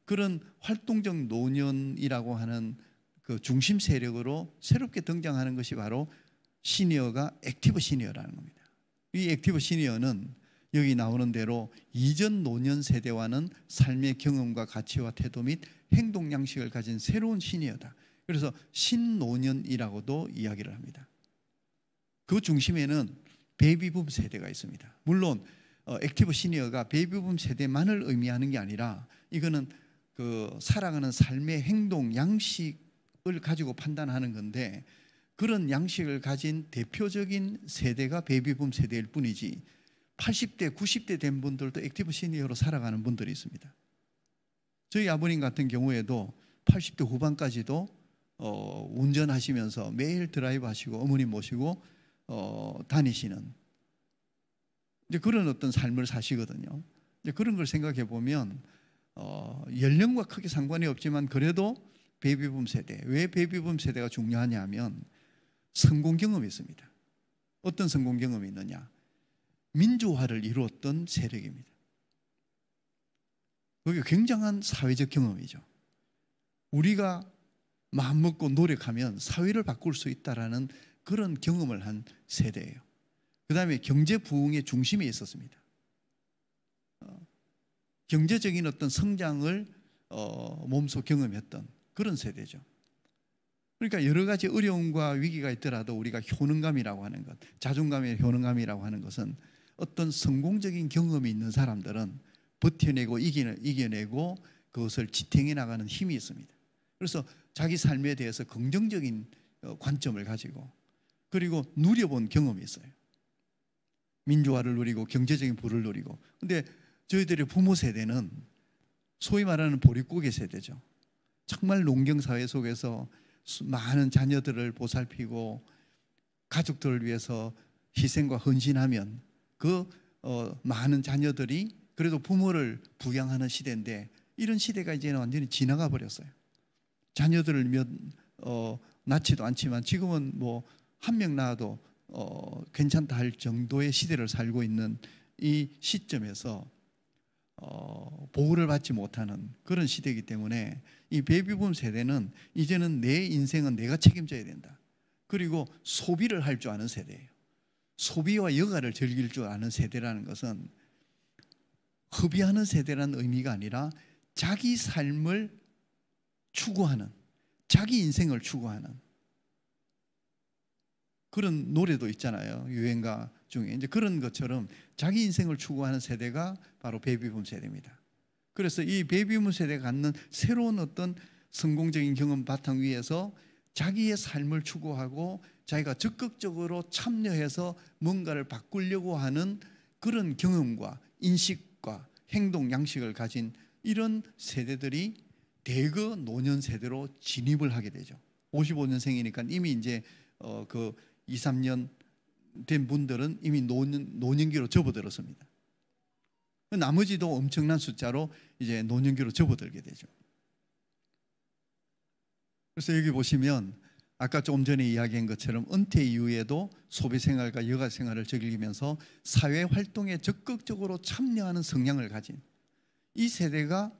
그런 활동적 노년이라고 하는 그 중심 세력으로 새롭게 등장하는 것이 바로 시니어가 액티브 시니어라는 겁니다. 이 액티브 시니어는 여기 나오는 대로 이전 노년 세대와는 삶의 경험과 가치와 태도 및 행동 양식을 가진 새로운 시니어다. 그래서 신노년이라고도 이야기를 합니다. 그 중심에는 베이비붐 세대가 있습니다. 물론 액티브 시니어가 베이비붐 세대만을 의미하는 게 아니라 이거는 그 살아가는 삶의 행동 양식을 가지고 판단하는 건데, 그런 양식을 가진 대표적인 세대가 베이비붐 세대일 뿐이지 80대, 90대 된 분들도 액티브 시니어로 살아가는 분들이 있습니다. 저희 아버님 같은 경우에도 80대 후반까지도 운전하시면서 매일 드라이브 하시고 어머님 모시고 다니시는 이제 그런 어떤 삶을 사시거든요. 이제 그런 걸 생각해 보면 연령과 크게 상관이 없지만 그래도 베이비붐 세대, 왜 베이비붐 세대가 중요하냐 하면 성공 경험이 있습니다. 어떤 성공 경험이 있느냐? 민주화를 이루었던 세력입니다. 그게 굉장한 사회적 경험이죠. 우리가 마음먹고 노력하면 사회를 바꿀 수 있다라는 그런 경험을 한 세대예요. 그 다음에 경제 부흥의 중심에 있었습니다. 경제적인 어떤 성장을 몸소 경험했던 그런 세대죠. 그러니까 여러 가지 어려움과 위기가 있더라도 우리가 효능감이라고 하는 것, 자존감의 효능감이라고 하는 것은 어떤 성공적인 경험이 있는 사람들은 버텨내고 이겨내고 그것을 지탱해 나가는 힘이 있습니다. 그래서 자기 삶에 대해서 긍정적인 관점을 가지고 그리고 누려본 경험이 있어요. 민주화를 누리고 경제적인 부를 누리고. 근데 저희들의 부모 세대는 소위 말하는 보릿고개 세대죠. 정말 농경사회 속에서 많은 자녀들을 보살피고 가족들을 위해서 희생과 헌신하면 그 많은 자녀들이 그래도 부모를 부양하는 시대인데, 이런 시대가 이제는 완전히 지나가 버렸어요. 자녀들을 낳지도 않지만 지금은 뭐 한 명 낳아도 괜찮다 할 정도의 시대를 살고 있는 이 시점에서 보호를 받지 못하는 그런 시대이기 때문에 이 베이비붐 세대는 이제는 내 인생은 내가 책임져야 된다. 그리고 소비를 할 줄 아는 세대예요. 소비와 여가를 즐길 줄 아는 세대라는 것은 허비하는 세대라는 의미가 아니라 자기 삶을 추구하는, 자기 인생을 추구하는 그런 노래도 있잖아요. 유행가 중에 이제 그런 것처럼 자기 인생을 추구하는 세대가 바로 베이비붐 세대입니다. 그래서 이 베이비붐 세대가 갖는 새로운 어떤 성공적인 경험 바탕 위에서 자기의 삶을 추구하고 자기가 적극적으로 참여해서 뭔가를 바꾸려고 하는 그런 경험과 인식과 행동 양식을 가진 이런 세대들이 대거 노년 세대로 진입을 하게 되죠. 55년생이니까 이미 이제 그 2, 3년 된 분들은 이미 노년기로 접어들었습니다. 나머지도 엄청난 숫자로 이제 노년기로 접어들게 되죠. 그래서 여기 보시면 아까 조금 전에 이야기한 것처럼 은퇴 이후에도 소비 생활과 여가 생활을 즐기면서 사회 활동에 적극적으로 참여하는 성향을 가진 이 세대가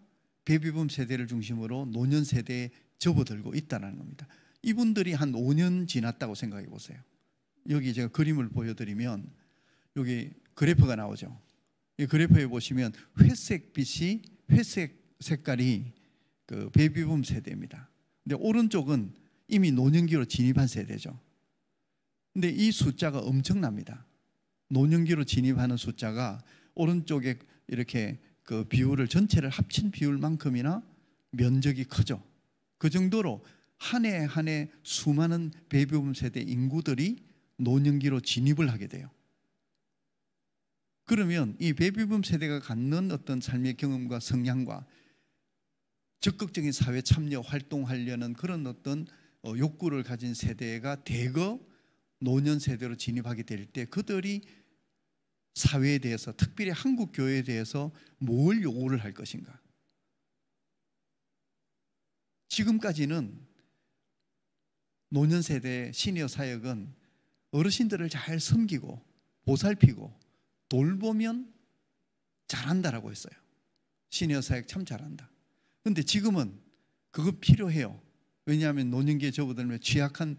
베이비붐 세대를 중심으로 노년 세대에 접어들고 있다는 겁니다. 이분들이 한 5년 지났다고 생각해 보세요. 여기 제가 그림을 보여드리면 여기 그래프가 나오죠. 이 그래프에 보시면 회색빛이, 회색 색깔이 그 베이비붐 세대입니다. 근데 오른쪽은 이미 노년기로 진입한 세대죠. 근데 이 숫자가 엄청납니다. 노년기로 진입하는 숫자가 오른쪽에 이렇게 그 비율을 전체를 합친 비율만큼이나 면적이 크죠. 그 정도로 한 해 한 해 수많은 베이비붐 세대 인구들이 노년기로 진입을 하게 돼요. 그러면 이 베이비붐 세대가 갖는 어떤 삶의 경험과 성향과 적극적인 사회 참여 활동하려는 그런 어떤 욕구를 가진 세대가 대거 노년 세대로 진입하게 될 때 그들이 사회에 대해서, 특별히 한국 교회에 대해서 뭘 요구를 할 것인가? 지금까지는 노년 세대 시니어 사역은 어르신들을 잘 섬기고 보살피고 돌보면 잘한다라고 했어요. 시니어 사역 참 잘한다. 그런데 지금은 그거 필요해요. 왜냐하면 노년기에 접어들면 취약한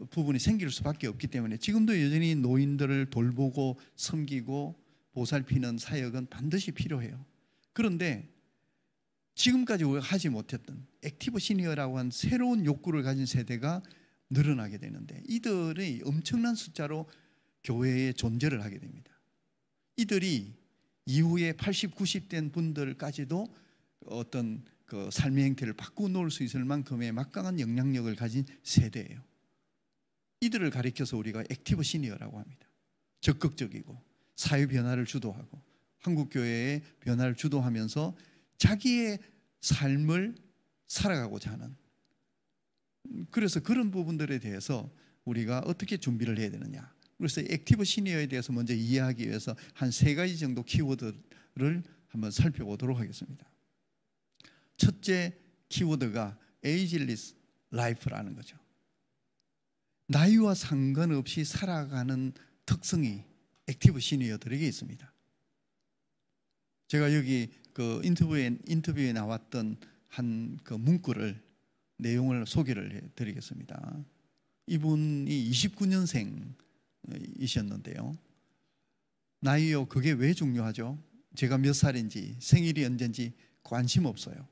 부분이 생길 수밖에 없기 때문에 지금도 여전히 노인들을 돌보고 섬기고 보살피는 사역은 반드시 필요해요. 그런데 지금까지 우리가 하지 못했던 액티브 시니어라고 한 새로운 욕구를 가진 세대가 늘어나게 되는데 이들이 엄청난 숫자로 교회에 존재를 하게 됩니다. 이들이 이후에 80, 90 된 분들까지도 어떤 그 삶의 행태를 바꾸어 놓을 수 있을 만큼의 막강한 영향력을 가진 세대예요. 이들을 가리켜서 우리가 액티브 시니어라고 합니다. 적극적이고 사회 변화를 주도하고 한국 교회의 변화를 주도하면서 자기의 삶을 살아가고자 하는, 그래서 그런 부분들에 대해서 우리가 어떻게 준비를 해야 되느냐. 그래서 액티브 시니어에 대해서 먼저 이해하기 위해서 한 3가지 정도 키워드를 한번 살펴보도록 하겠습니다. 첫째 키워드가 ageless life라는 거죠. 나이와 상관없이 살아가는 특성이 액티브 시니어들에게 있습니다. 제가 여기 그 인터뷰에 나왔던 한 그 문구를 내용을 소개를 해드리겠습니다. 이분이 29년생이셨는데요. 나이요, 그게 왜 중요하죠? 제가 몇 살인지 생일이 언젠지 관심 없어요.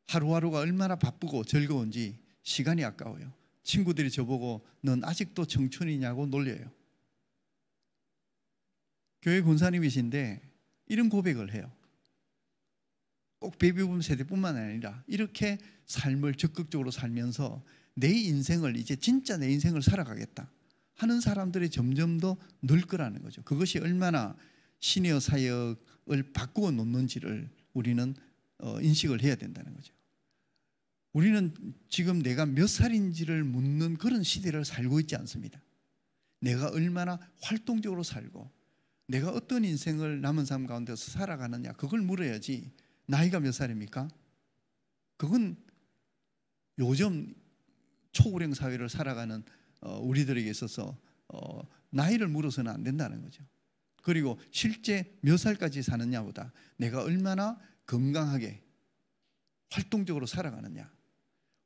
하루하루가 얼마나 바쁘고 즐거운지 시간이 아까워요. 친구들이 저보고 넌 아직도 청춘이냐고 놀려요. 교회 권사님이신데 이런 고백을 해요. 꼭 베이비붐 세대뿐만 아니라 이렇게 삶을 적극적으로 살면서 내 인생을 이제 진짜 내 인생을 살아가겠다 하는 사람들이 점점 더 늘 거라는 거죠. 그것이 얼마나 시니어 사역을 바꾸어 놓는지를 우리는 인식을 해야 된다는 거죠. 우리는 지금 내가 몇 살인지를 묻는 그런 시대를 살고 있지 않습니다. 내가 얼마나 활동적으로 살고 내가 어떤 인생을 남은 삶 가운데서 살아가느냐, 그걸 물어야지 나이가 몇 살입니까? 그건 요즘 초고령 사회를 살아가는 우리들에게 있어서 나이를 물어서는 안 된다는 거죠. 그리고 실제 몇 살까지 사느냐보다 내가 얼마나 건강하게 활동적으로 살아가느냐,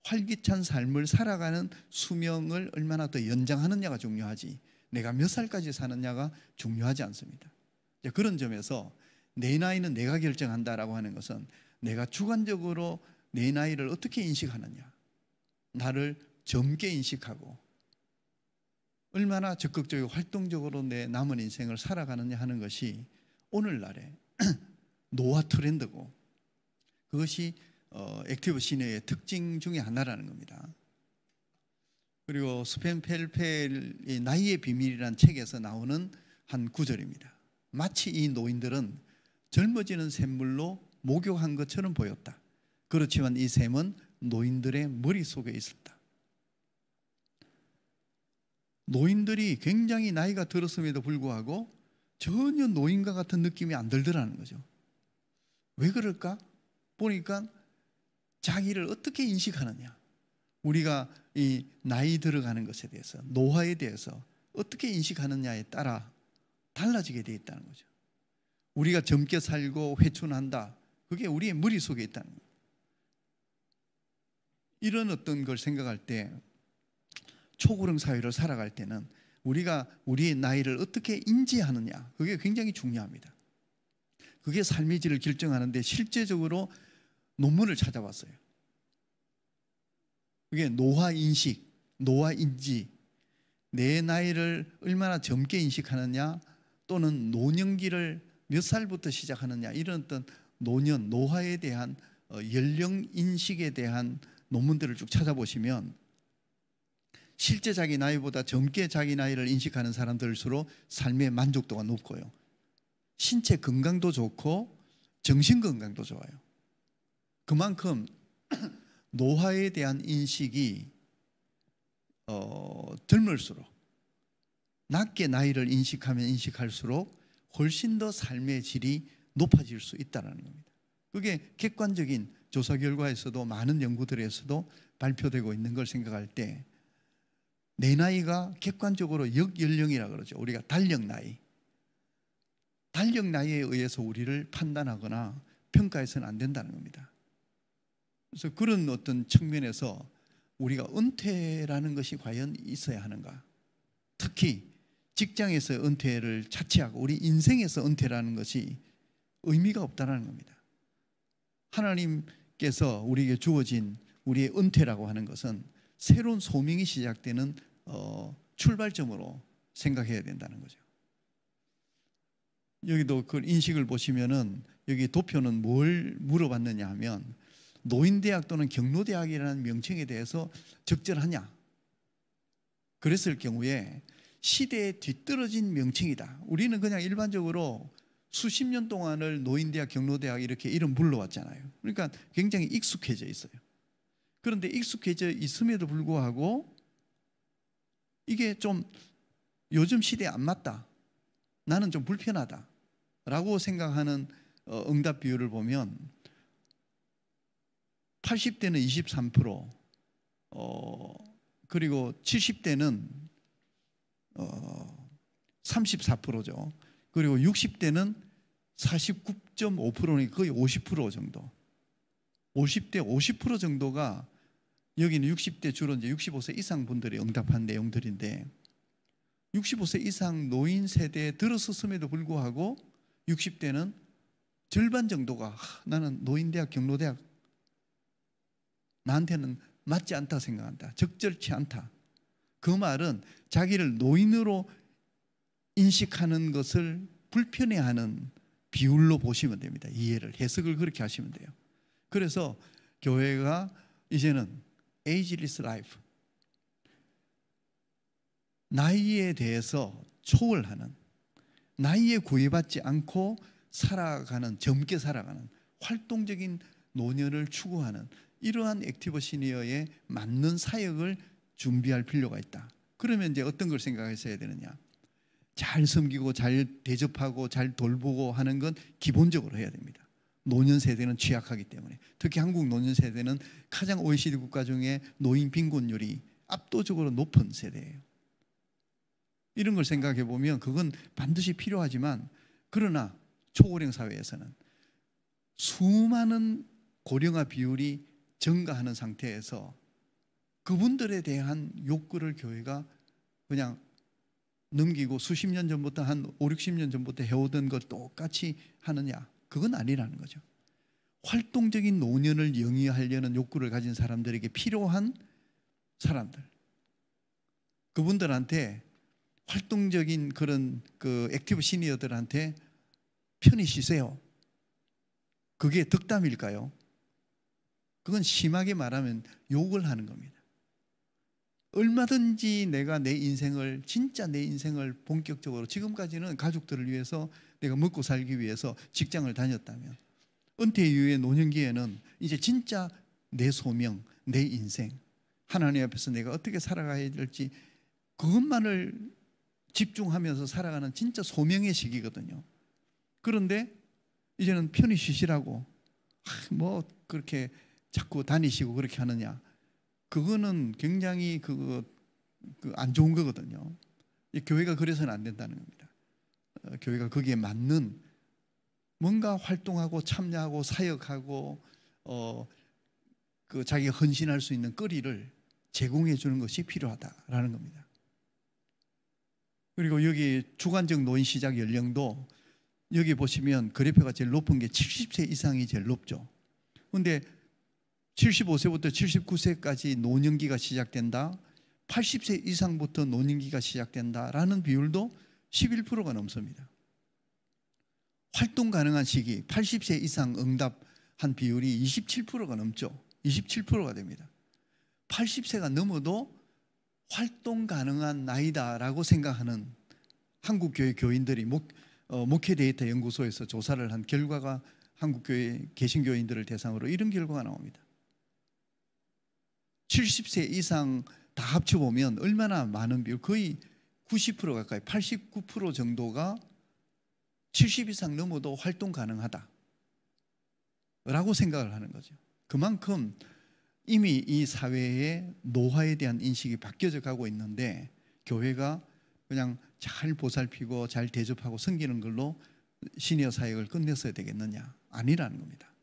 활기찬 삶을 살아가는 수명을 얼마나 더 연장하느냐가 중요하지 내가 몇 살까지 사느냐가 중요하지 않습니다. 그런 점에서 내 나이는 내가 결정한다라고 하는 것은 내가 주관적으로 내 나이를 어떻게 인식하느냐, 나를 젊게 인식하고 얼마나 적극적이고 활동적으로 내 남은 인생을 살아가느냐 하는 것이 오늘날의 노화 트렌드고 그것이 액티브 시니어의 특징 중에 하나라는 겁니다. 그리고 스펜 펠펠의 나이의 비밀이라는 책에서 나오는 한 구절입니다. 마치 이 노인들은 젊어지는 샘물로 목욕한 것처럼 보였다. 그렇지만 이 샘은 노인들의 머릿속에 있었다. 노인들이 굉장히 나이가 들었음에도 불구하고 전혀 노인과 같은 느낌이 안 들더라는 거죠. 왜 그럴까? 보니까 자기를 어떻게 인식하느냐, 우리가 이 나이 들어가는 것에 대해서, 노화에 대해서 어떻게 인식하느냐에 따라 달라지게 되어 있다는 거죠. 우리가 젊게 살고 회춘한다, 그게 우리의 머릿속에 있다는 거예요. 이런 어떤 걸 생각할 때 초고령 사회를 살아갈 때는 우리가 우리의 나이를 어떻게 인지하느냐, 그게 굉장히 중요합니다. 그게 삶의 질을 결정하는데 실제적으로 논문을 찾아봤어요. 그게 노화 인식, 노화 인지, 내 나이를 얼마나 젊게 인식하느냐 또는 노년기를 몇 살부터 시작하느냐, 이런 어떤 노년, 노화에 대한 연령 인식에 대한 논문들을 쭉 찾아보시면 실제 자기 나이보다 젊게 자기 나이를 인식하는 사람들일수록 삶의 만족도가 높고요, 신체 건강도 좋고 정신 건강도 좋아요. 그만큼 노화에 대한 인식이 젊을수록, 낮게 나이를 인식하면 인식할수록 훨씬 더 삶의 질이 높아질 수 있다는 겁니다. 그게 객관적인 조사 결과에서도 많은 연구들에서도 발표되고 있는 걸 생각할 때 내 나이가 객관적으로 역연령이라고 그러죠. 우리가 달력 나이, 달력 나이에 의해서 우리를 판단하거나 평가해서는 안 된다는 겁니다. 그래서 그런 어떤 측면에서 우리가 은퇴라는 것이 과연 있어야 하는가? 특히 직장에서 은퇴를 자체하고 우리 인생에서 은퇴라는 것이 의미가 없다는 겁니다. 하나님께서 우리에게 주어진 우리의 은퇴라고 하는 것은 새로운 소명이 시작되는 출발점으로 생각해야 된다는 거죠. 여기도 그 인식을 보시면은 여기 도표는 뭘 물어봤느냐 하면 노인대학 또는 경로대학이라는 명칭에 대해서 적절하냐? 그랬을 경우에 시대에 뒤떨어진 명칭이다. 우리는 그냥 일반적으로 수십 년 동안을 노인대학, 경로대학 이렇게 이름 불러왔잖아요. 그러니까 굉장히 익숙해져 있어요. 그런데 익숙해져 있음에도 불구하고 이게 좀 요즘 시대에 안 맞다. 나는 좀 불편하다. 라고 생각하는 응답 비율을 보면 80대는 23%, 그리고 70대는 34%죠. 그리고 60대는 49.5%니까 거의 50% 정도. 50대 50% 정도가 여기는 60대 주로 이제 65세 이상 분들이 응답한 내용들인데 65세 이상 노인 세대에 들어섰음에도 불구하고 60대는 절반 정도가 나는 노인대학, 경로대학 나한테는 맞지 않다 생각한다. 적절치 않다. 그 말은 자기를 노인으로 인식하는 것을 불편해하는 비율로 보시면 됩니다. 이해를, 해석을 그렇게 하시면 돼요. 그래서 교회가 이제는 ageless life, 나이에 대해서 초월하는, 나이에 구애받지 않고 살아가는, 젊게 살아가는 활동적인 노년을 추구하는 이러한 액티브 시니어에 맞는 사역을 준비할 필요가 있다. 그러면 이제 어떤 걸 생각했어야 되느냐? 잘 섬기고 잘 대접하고 잘 돌보고 하는 건 기본적으로 해야 됩니다. 노년 세대는 취약하기 때문에. 특히 한국 노년 세대는 가장 OECD 국가 중에 노인 빈곤율이 압도적으로 높은 세대예요. 이런 걸 생각해 보면 그건 반드시 필요하지만, 그러나 초고령 사회에서는 수많은 고령화 비율이 증가하는 상태에서 그분들에 대한 욕구를 교회가 그냥 넘기고 수십 년 전부터 한 5, 60년 전부터 해오던 걸 똑같이 하느냐? 그건 아니라는 거죠. 활동적인 노년을 영위하려는 욕구를 가진 사람들에게 필요한 사람들, 그분들한테 활동적인 그런 그 액티브 시니어들한테 편히 쉬세요. 그게 덕담일까요? 그건 심하게 말하면 욕을 하는 겁니다. 얼마든지 내가 내 인생을, 진짜 내 인생을 본격적으로, 지금까지는 가족들을 위해서 내가 먹고 살기 위해서 직장을 다녔다면 은퇴 이후의 노년기에는 이제 진짜 내 소명, 내 인생, 하나님 앞에서 내가 어떻게 살아가야 될지 그것만을 집중하면서 살아가는 진짜 소명의 시기거든요. 그런데 이제는 편히 쉬시라고 뭐 그렇게 자꾸 다니시고 그렇게 하느냐? 그거는 굉장히 안 좋은 거거든요. 교회가 그래서는 안 된다는 겁니다. 교회가 거기에 맞는 뭔가 활동하고 참여하고 사역하고 자기가 헌신할 수 있는 거리를 제공해 주는 것이 필요하다라는 겁니다. 그리고 여기 주관적 노인 시작 연령도 여기 보시면 그래프가 제일 높은 게 70세 이상이 제일 높죠. 그런데 75세부터 79세까지 노년기가 시작된다, 80세 이상부터 노년기가 시작된다라는 비율도 11%가 넘습니다. 활동 가능한 시기 80세 이상 응답한 비율이 27%가 넘죠. 27%가 됩니다. 80세가 넘어도 활동 가능한 나이다라고 생각하는 한국교회 교인들이 목회 데이터 연구소에서 조사를 한 결과가 한국교회 개신교인들을 대상으로 이런 결과가 나옵니다. 70세 이상 다 합쳐보면 얼마나 많은 비율, 거의 90% 가까이 89% 정도가 70 이상 넘어도 활동 가능하다 라고 생각을 하는 거죠. 그만큼 이미 이 사회의 노화에 대한 인식이 바뀌어져 가고 있는데 교회가 그냥 잘 보살피고 잘 대접하고 섬기는 걸로 시니어 사역을 끝냈어야 되겠느냐? 아니라는 겁니다.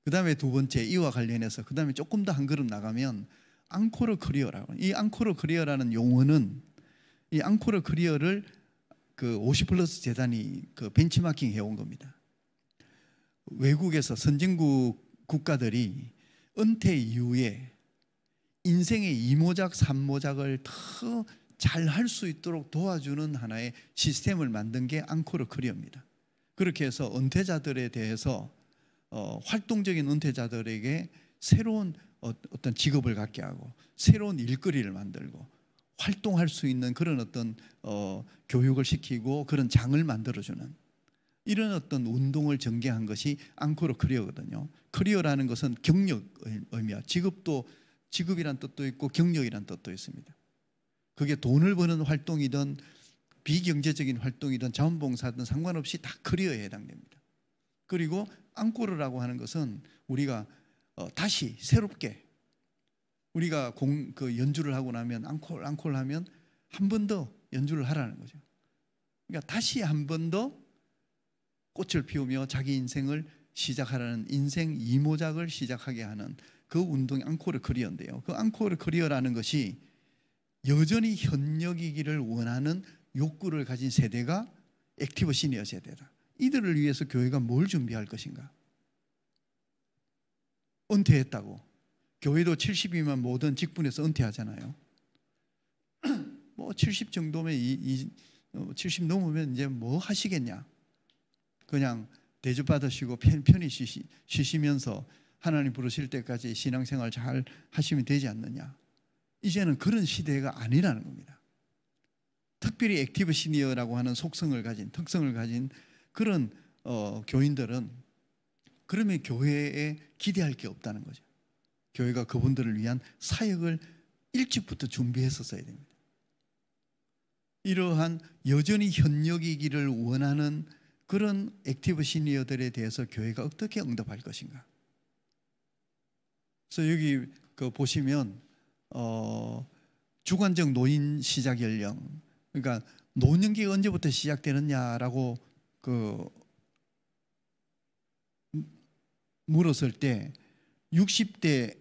그 다음에 두 번째 이와 관련해서 그 다음에 조금 더 한 걸음 나가면 앙코르 커리어라고. 이 앙코르 커리어라는 용어는 이 앙코르 커리어를 그 50플러스 재단이 그 벤치마킹 해온 겁니다. 외국에서 선진국 국가들이 은퇴 이후에 인생의 2모작, 3모작을 더 잘 할 수 있도록 도와주는 하나의 시스템을 만든 게 앙코르 커리어입니다. 그렇게 해서 은퇴자들에 대해서 활동적인 은퇴자들에게 새로운 어떤 직업을 갖게 하고 새로운 일거리를 만들고 활동할 수 있는 그런 어떤 교육을 시키고 그런 장을 만들어주는 이런 어떤 운동을 전개한 것이 앙코르 커리어거든요. 커리어라는 것은 경력 의미야. 직업이란 뜻도 있고 경력이란 뜻도 있습니다. 그게 돈을 버는 활동이든 비경제적인 활동이든 자원봉사든 상관없이 다 커리어에 해당됩니다. 그리고 앙코르라고 하는 것은 우리가 다시 새롭게 우리가 그 연주를 하고 나면 앙콜 하면 한 번 더 연주를 하라는 거죠. 그러니까 다시 한 번 더 꽃을 피우며 자기 인생을 시작하라는 인생 2모작을 시작하게 하는 그 운동이 앙코르 커리어인데요. 그 앙코르 커리어라는 것이 여전히 현역이기를 원하는 욕구를 가진 세대가 액티브 시니어 세대다. 이들을 위해서 교회가 뭘 준비할 것인가? 은퇴했다고. 교회도 70이면 모든 직분에서 은퇴하잖아요. 뭐 70 정도면 70 넘으면 이제 뭐 하시겠냐? 그냥 대접 받으시고 편히 쉬시면서 하나님 부르실 때까지 신앙생활 잘 하시면 되지 않느냐? 이제는 그런 시대가 아니라는 겁니다. 특별히 액티브 시니어라고 하는 특성을 가진 그런 교인들은 그러면 교회에 기대할 게 없다는 거죠. 교회가 그분들을 위한 사역을 일찍부터 준비했었어야 됩니다. 이러한 여전히 현역이기를 원하는 그런 액티브 시니어들에 대해서 교회가 어떻게 응답할 것인가? 그래서 여기 보시면 주관적 노인 시작 연령, 그러니까 노년기가 언제부터 시작되느냐라고 물었을 때 60대에서는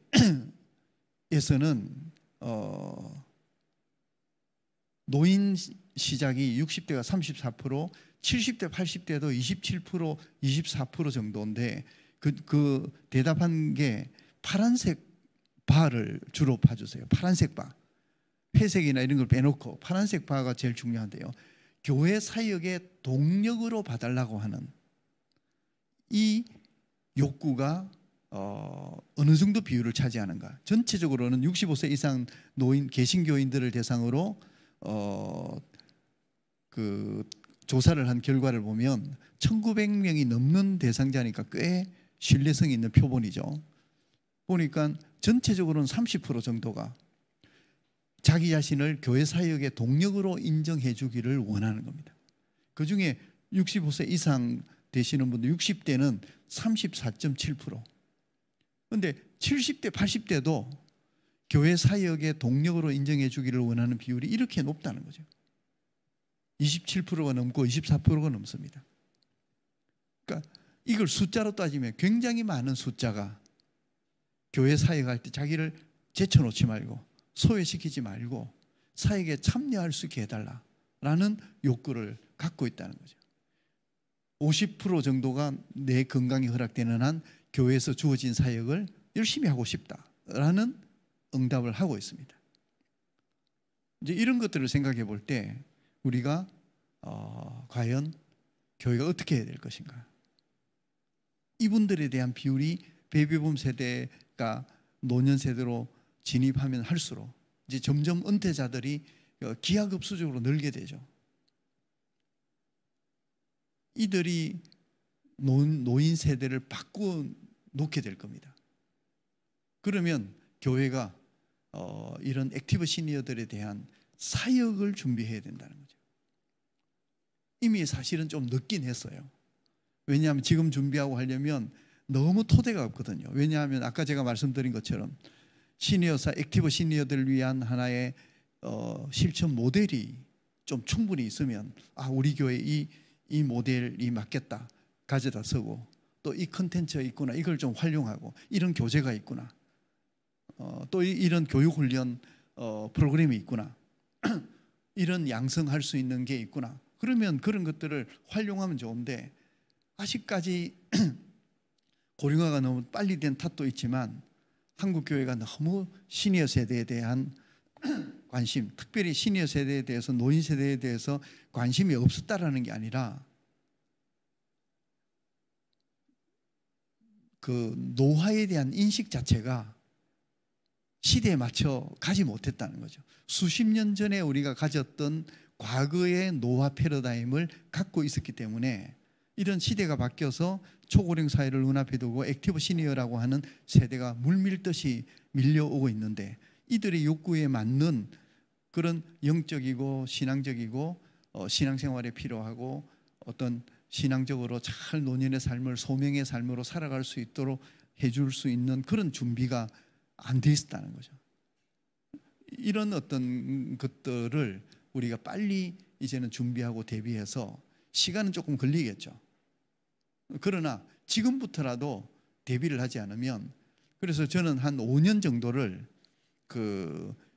노인 시작이 60대가 34%, 70대, 80대도 27%, 24% 정도인데 그 대답한 게 파란색 바를 주로 봐주세요. 파란색 바. 회색이나 이런 걸 빼놓고 파란색 바가 제일 중요한데요. 교회 사역의 동력으로 봐달라고 하는 이 욕구가 어느 정도 비율을 차지하는가? 전체적으로는 65세 이상 노인 개신교인들을 대상으로 그 조사를 한 결과를 보면 1900명이 넘는 대상자니까 꽤 신뢰성 있는 표본이죠. 보니까 전체적으로는 30% 정도가 자기 자신을 교회 사역의 동력으로 인정해 주기를 원하는 겁니다. 그중에 65세 이상 되시는 분들 60대는 34.7%. 그런데 70대, 80대도 교회 사역의 동력으로 인정해 주기를 원하는 비율이 이렇게 높다는 거죠. 27%가 넘고 24%가 넘습니다. 그러니까 이걸 숫자로 따지면 굉장히 많은 숫자가 교회 사역할 때 자기를 제쳐놓지 말고 소외시키지 말고 사역에 참여할 수 있게 해달라라는 욕구를 갖고 있다는 거죠. 50% 정도가 내 건강이 허락되는 한 교회에서 주어진 사역을 열심히 하고 싶다라는 응답을 하고 있습니다. 이제 이런 것들을 생각해 볼 때 우리가 과연 교회가 어떻게 해야 될 것인가? 이분들에 대한 비율이 베이비붐 세대가 노년 세대로 진입하면 할수록 이제 점점 은퇴자들이 기하급수적으로 늘게 되죠. 이들이 노인 세대를 바꾸어 놓게 될 겁니다. 그러면 교회가 이런 액티브 시니어들에 대한 사역을 준비해야 된다는 거죠. 이미 사실은 좀 늦긴 했어요. 왜냐하면 지금 준비하고 하려면 너무 토대가 없거든요. 왜냐하면 아까 제가 말씀드린 것처럼 액티브 시니어들을 위한 하나의 실천 모델이 좀 충분히 있으면 우리 교회 이 모델이 맞겠다 가져다 쓰고 또 이 컨텐츠가 있구나, 이걸 좀 활용하고, 이런 교재가 있구나, 또 이런 교육훈련 프로그램이 있구나, 이런 양성할 수 있는 게 있구나. 그러면 그런 것들을 활용하면 좋은데, 아직까지 고령화가 너무 빨리 된 탓도 있지만 한국 교회가 너무 시니어 세대에 대한 관심, 특별히 시니어 세대에 대해서, 노인 세대에 대해서 관심이 없었다라는 게 아니라 그 노화에 대한 인식 자체가 시대에 맞춰 가지 못했다는 거죠. 수십 년 전에 우리가 가졌던 과거의 노화 패러다임을 갖고 있었기 때문에 이런 시대가 바뀌어서 초고령 사회를 눈앞에 두고 액티브 시니어라고 하는 세대가 물밀듯이 밀려오고 있는데, 이들의 욕구에 맞는 그런 영적이고 신앙적이고 신앙생활에 필요하고 어떤 신앙적으로 잘 노년의 삶을 소명의 삶으로 살아갈 수 있도록 해줄 수 있는 그런 준비가 안 돼 있었다는 거죠. 이런 어떤 것들을 우리가 빨리 이제는 준비하고 대비해서, 시간은 조금 걸리겠죠. 그러나 지금부터라도 대비를 하지 않으면, 그래서 저는 한 5년 정도를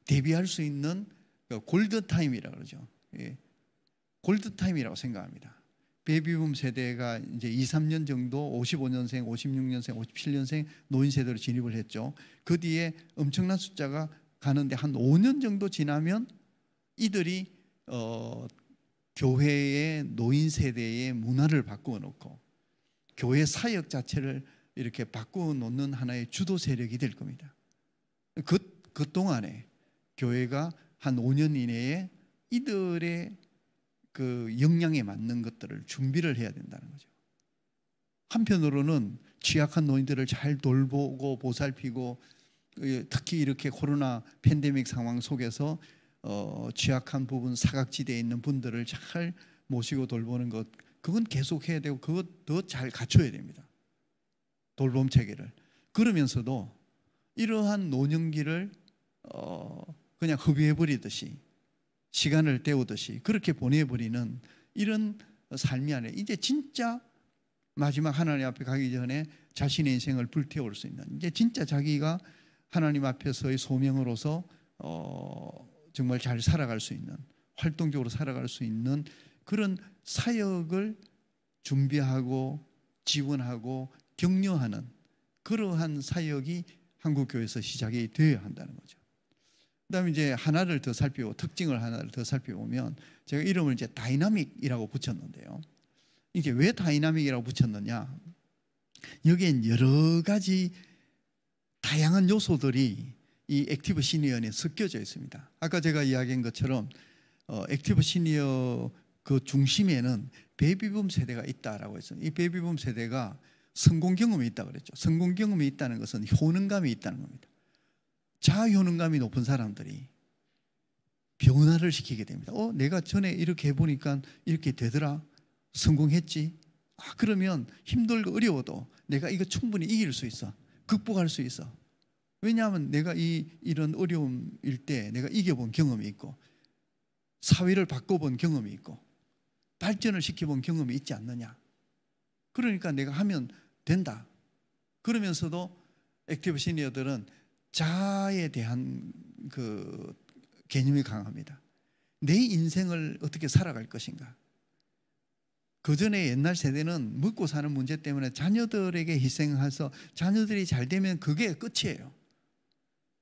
대비할 수 있는 골드 타임이라고 그러죠. 골드 타임이라고 생각합니다. 베이비붐 세대가 이제 2, 3년 정도 55년생, 56년생, 57년생 노인 세대로 진입을 했죠. 그 뒤에 엄청난 숫자가 가는데 한 5년 정도 지나면 이들이 교회의 노인 세대의 문화를 바꾸어 놓고 교회 사역 자체를 이렇게 바꾸어 놓는 하나의 주도 세력이 될 겁니다. 그 동안에 교회가 한 5년 이내에 이들의 그 역량에 맞는 것들을 준비를 해야 된다는 거죠. 한편으로는 취약한 노인들을 잘 돌보고 보살피고, 특히 이렇게 코로나 팬데믹 상황 속에서 취약한 부분, 사각지대에 있는 분들을 잘 모시고 돌보는 것, 그건 계속 해야 되고, 그것 더 잘 갖춰야 됩니다. 돌봄 체계를. 그러면서도 이러한 노년기를 그냥 허비해버리듯이, 시간을 때우듯이 그렇게 보내버리는 이런 삶이 아니라, 이제 진짜 마지막 하나님 앞에 가기 전에 자신의 인생을 불태울 수 있는, 이제 진짜 자기가 하나님 앞에서의 소명으로서 정말 잘 살아갈 수 있는, 활동적으로 살아갈 수 있는 그런 사역을 준비하고 지원하고 격려하는 그러한 사역이 한국교회에서 시작이 되어야 한다는 거죠. 그다음에 이제 하나를 더 살피고, 특징을 하나를 더 살펴보면, 제가 이름을 이제 다이나믹이라고 붙였는데요. 이게 왜 다이나믹이라고 붙였느냐? 여기엔 여러 가지 다양한 요소들이 이 액티브 시니어에 섞여져 있습니다. 아까 제가 이야기한 것처럼 액티브 시니어 그 중심에는 베이비붐 세대가 있다라고 했어요. 이 베이비붐 세대가 성공 경험이 있다고 그랬죠. 성공 경험이 있다는 것은 효능감이 있다는 겁니다. 자효능감이 높은 사람들이 변화를 시키게 됩니다. 내가 전에 이렇게 해보니까 이렇게 되더라, 성공했지. 그러면 힘들고 어려워도 내가 이거 충분히 이길 수 있어, 극복할 수 있어. 왜냐하면 내가 이런 어려움일 때 내가 이겨본 경험이 있고, 사회를 바꿔본 경험이 있고, 발전을 시켜본 경험이 있지 않느냐. 그러니까 내가 하면 된다. 그러면서도 액티브 시니어들은 자아에 대한 그 개념이 강합니다. 내 인생을 어떻게 살아갈 것인가. 그 전에 옛날 세대는 먹고 사는 문제 때문에 자녀들에게 희생해서 자녀들이 잘 되면 그게 끝이에요.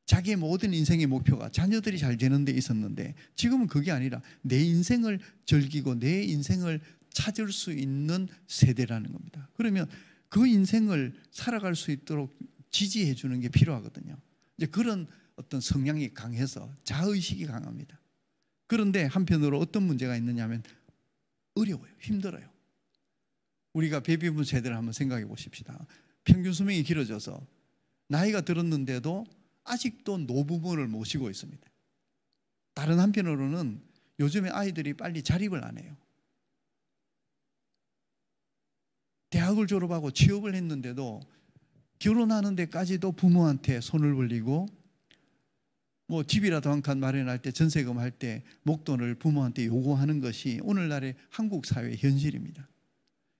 자기의 모든 인생의 목표가 자녀들이 잘 되는 데 있었는데, 지금은 그게 아니라 내 인생을 즐기고 내 인생을 찾을 수 있는 세대라는 겁니다. 그러면 그 인생을 살아갈 수 있도록 지지해 주는 게 필요하거든요. 이제 그런 어떤 성향이 강해서 자의식이 강합니다. 그런데 한편으로 어떤 문제가 있느냐면 어려워요. 힘들어요. 우리가 베이비붐 세대를 한번 생각해 보십시다. 평균 수명이 길어져서 나이가 들었는데도 아직도 노부모를 모시고 있습니다. 다른 한편으로는 요즘에 아이들이 빨리 자립을 안 해요. 대학을 졸업하고 취업을 했는데도 결혼하는 데까지도 부모한테 손을 벌리고, 뭐 집이라도 한 칸 마련할 때, 전세금 할 때 목돈을 부모한테 요구하는 것이 오늘날의 한국 사회의 현실입니다.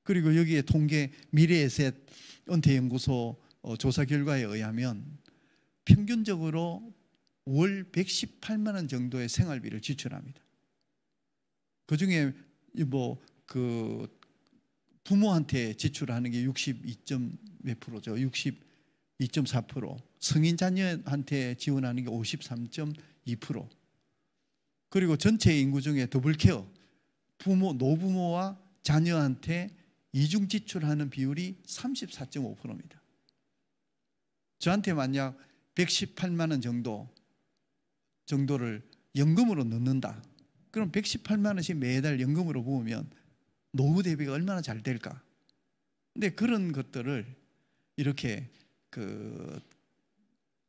그리고 여기에 통계 미래에셋 은퇴연구소 조사 결과에 의하면 평균적으로 월 118만 원 정도의 생활비를 지출합니다. 그중에 그 부모한테 지출하는 게 62몇 프로죠. 62.4%. 성인 자녀한테 지원하는 게 53.2%. 그리고 전체 인구 중에 더블케어, 노부모와 자녀한테 이중 지출하는 비율이 34.5%입니다. 저한테 만약 118만 원 정도를 연금으로 넣는다. 그럼 118만 원씩 매달 연금으로 모으면 노후 대비가 얼마나 잘 될까? 근데 그런 것들을 이렇게 그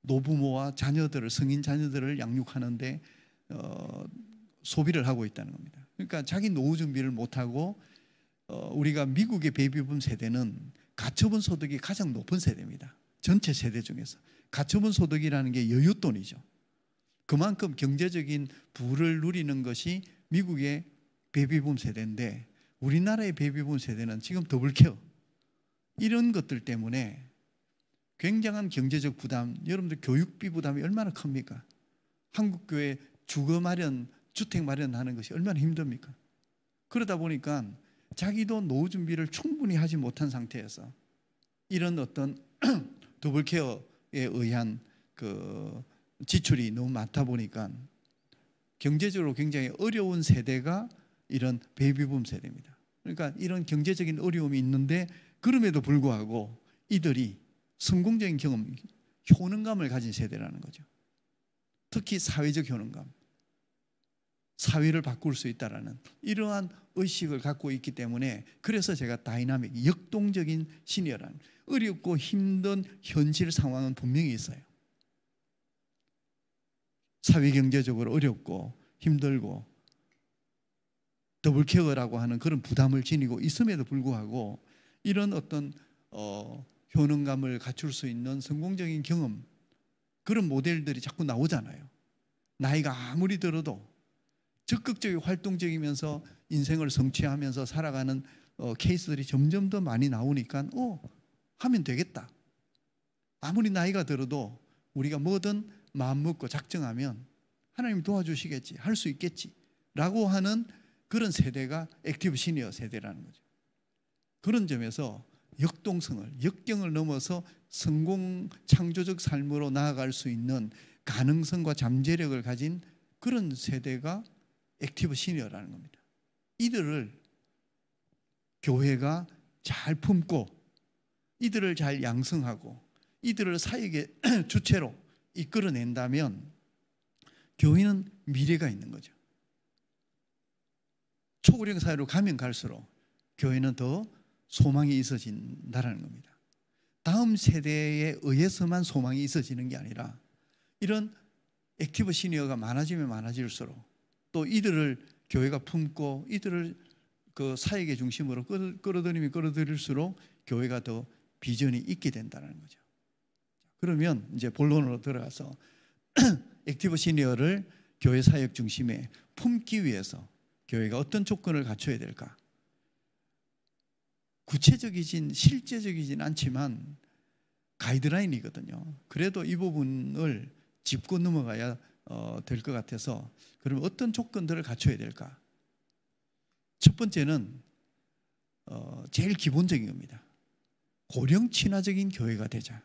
노부모와 자녀들을, 성인 자녀들을 양육하는데 소비를 하고 있다는 겁니다. 그러니까 자기 노후 준비를 못하고 우리가 미국의 베이비붐 세대는 가처분 소득이 가장 높은 세대입니다. 전체 세대 중에서. 가처분 소득이라는 게 여윳돈이죠. 그만큼 경제적인 부를 누리는 것이 미국의 베이비붐 세대인데 우리나라의 베이비붐 세대는 지금 더블케어 이런 것들 때문에 굉장한 경제적 부담, 여러분들 교육비 부담이 얼마나 큽니까? 한국 교회 주거 마련, 주택 마련하는 것이 얼마나 힘듭니까? 그러다 보니까 자기도 노후 준비를 충분히 하지 못한 상태에서 이런 어떤 더블케어에 의한 그 지출이 너무 많다 보니까 경제적으로 굉장히 어려운 세대가 이런 베이비붐 세대입니다. 그러니까 이런 경제적인 어려움이 있는데 그럼에도 불구하고 이들이 성공적인 경험, 효능감을 가진 세대라는 거죠. 특히 사회적 효능감, 사회를 바꿀 수 있다라는 이러한 의식을 갖고 있기 때문에 그래서 제가 다이나믹, 역동적인 시니어라는 어렵고 힘든 현실 상황은 분명히 있어요. 사회 경제적으로 어렵고 힘들고 더블케어라고 하는 그런 부담을 지니고 있음에도 불구하고 이런 어떤 효능감을 갖출 수 있는 성공적인 경험, 그런 모델들이 자꾸 나오잖아요. 나이가 아무리 들어도 적극적이고 활동적이면서 인생을 성취하면서 살아가는 케이스들이 점점 더 많이 나오니까 하면 되겠다. 아무리 나이가 들어도 우리가 뭐든 마음 먹고 작정하면 하나님 도와주시겠지, 할 수 있겠지 라고 하는 그런 세대가 액티브 시니어 세대라는 거죠. 그런 점에서 역동성을, 역경을 넘어서 성공 창조적 삶으로 나아갈 수 있는 가능성과 잠재력을 가진 그런 세대가 액티브 시니어라는 겁니다. 이들을 교회가 잘 품고 이들을 잘 양성하고 이들을 사역의 주체로 이끌어낸다면 교회는 미래가 있는 거죠. 초고령 사회로 가면 갈수록 교회는 더 소망이 있어진다는 겁니다. 다음 세대에 의해서만 소망이 있어지는 게 아니라 이런 액티브 시니어가 많아지면 많아질수록 또 이들을 교회가 품고 이들을 그 사역의 중심으로 끌어들이면 끌어들일수록 교회가 더 비전이 있게 된다는 거죠. 그러면 이제 본론으로 들어가서 액티브 시니어를 교회 사역 중심에 품기 위해서 교회가 어떤 조건을 갖춰야 될까? 구체적이진 실제적이진 않지만 가이드라인이거든요. 그래도 이 부분을 짚고 넘어가야 될 것 같아서 그러면 어떤 조건들을 갖춰야 될까? 첫 번째는 제일 기본적인 겁니다. 고령 친화적인 교회가 되자.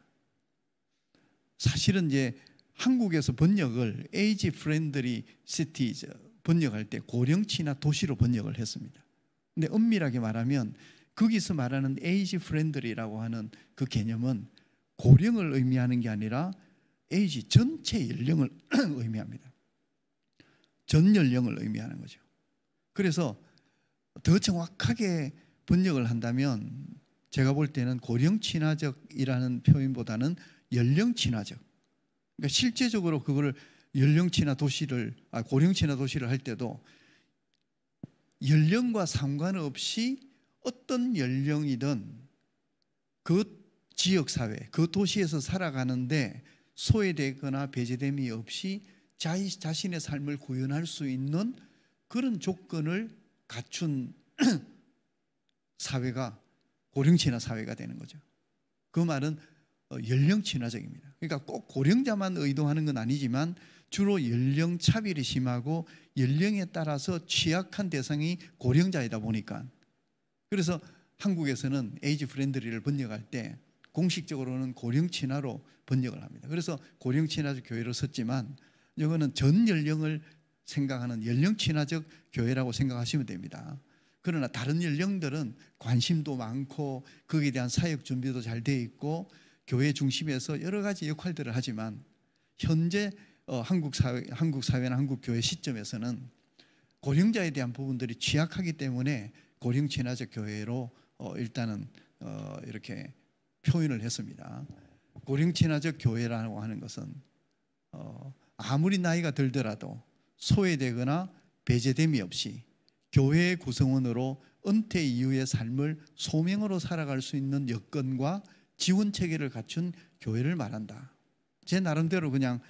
사실은 이제 한국에서 번역을 에이지 프렌들리 시티즈 번역할 때 고령 친화 도시로 번역을 했습니다. 근데 엄밀하게 말하면 거기서 말하는 에이지 프렌들리라고 하는 그 개념은 고령을 의미하는 게 아니라 에이지 전체 연령을 의미합니다. 전 연령을 의미하는 거죠. 그래서 더 정확하게 번역을 한다면 제가 볼 때는 고령 친화적이라는 표현보다는 연령 친화적. 그러니까 실제적으로 그거를 연령 친화 도시를 고령 친화 도시를 할 때도 연령과 상관없이 어떤 연령이든 그 지역 사회, 그 도시에서 살아가는데 소외되거나 배제됨이 없이 자신의 삶을 구현할 수 있는 그런 조건을 갖춘 사회가 고령 친화 사회가 되는 거죠. 그 말은 연령 친화적입니다. 그러니까 꼭 고령자만 의도하는 건 아니지만 주로 연령 차별이 심하고 연령에 따라서 취약한 대상이 고령자이다 보니까, 그래서 한국에서는 에이지 프렌들리를 번역할 때 공식적으로는 고령 친화로 번역을 합니다. 그래서 고령 친화적 교회로 썼지만 이거는 전 연령을 생각하는 연령 친화적 교회라고 생각하시면 됩니다. 그러나 다른 연령들은 관심도 많고 거기에 대한 사역 준비도 잘 돼 있고 교회 중심에서 여러 가지 역할들을 하지만 현재 한국 사회나 한국 교회 시점에서는 고령자에 대한 부분들이 취약하기 때문에 고령 친화적 교회로 일단은 이렇게 표현을 했습니다. 고령 친화적 교회라고 하는 것은 아무리 나이가 들더라도 소외되거나 배제됨이 없이 교회의 구성원으로 은퇴 이후의 삶을 소명으로 살아갈 수 있는 여건과 지원 체계를 갖춘 교회를 말한다. 제 나름대로 그냥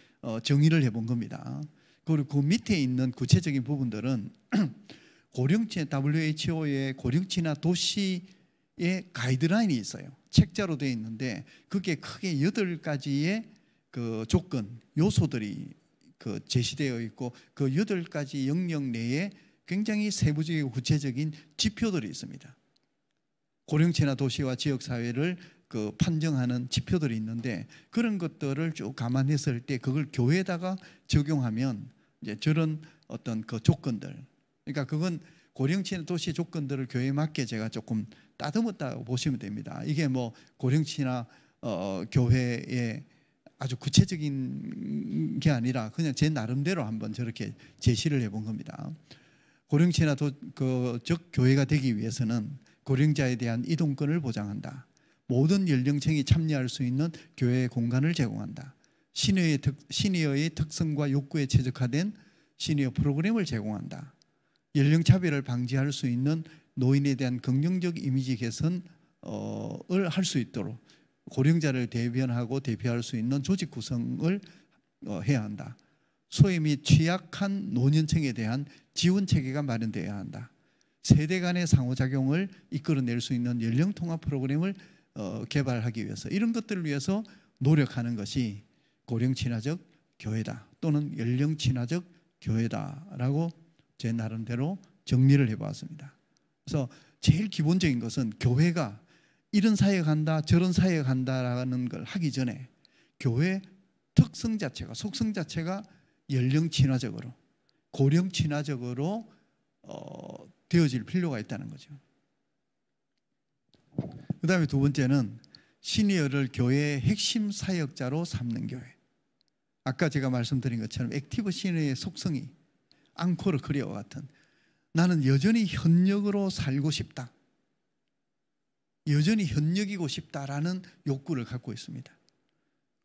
정의를 해본 겁니다. 그리고 그 밑에 있는 구체적인 부분들은 WHO의 고령친화 도시의 가이드라인이 있어요. 책자로 되어 있는데 그게 크게 8가지의 그 조건, 요소들이 제시되어 있고 그 8가지 영역 내에 굉장히 세부적이고 구체적인 지표들이 있습니다. 고령친화 도시와 지역사회를 판정하는 지표들이 있는데 그런 것들을 쭉 감안했을 때 그걸 교회에다가 적용하면 이제 저런 어떤 그 조건들, 그러니까 그건 고령친화 도시 조건들을 교회에 맞게 제가 조금 따듬었다고 보시면 됩니다. 이게 뭐 고령친화 교회의 아주 구체적인 게 아니라 그냥 제 나름대로 한번 저렇게 제시를 해본 겁니다. 고령친화적 교회가 되기 위해서는 고령자에 대한 이동권을 보장한다. 모든 연령층이 참여할 수 있는 교회의 공간을 제공한다. 시니어의 특성과 욕구에 최적화된 시니어 프로그램을 제공한다. 연령 차별을 방지할 수 있는 노인에 대한 긍정적 이미지 개선을 할 수 있도록 고령자를 대변하고 대표할 수 있는 조직 구성을 해야 한다. 소외 및 취약한 노년층에 대한 지원 체계가 마련되어야 한다. 세대 간의 상호작용을 이끌어낼 수 있는 연령 통합 프로그램을 개발하기 위해서, 이런 것들을 위해서 노력하는 것이 고령 친화적 교회다 또는 연령 친화적 교회다라고 제 나름대로 정리를 해보았습니다. 그래서 제일 기본적인 것은 교회가 이런 사역한다 저런 사역한다라는 걸 하기 전에 교회 특성 자체가, 속성 자체가 연령 친화적으로, 고령 친화적으로 되어질 필요가 있다는 거죠. 그 다음에 두 번째는 시니어를 교회의 핵심 사역자로 삼는 교회. 아까 제가 말씀드린 것처럼 액티브 시니어의 속성이 앙코르 크리어와 같은, 나는 여전히 현역으로 살고 싶다, 여전히 현역이고 싶다라는 욕구를 갖고 있습니다.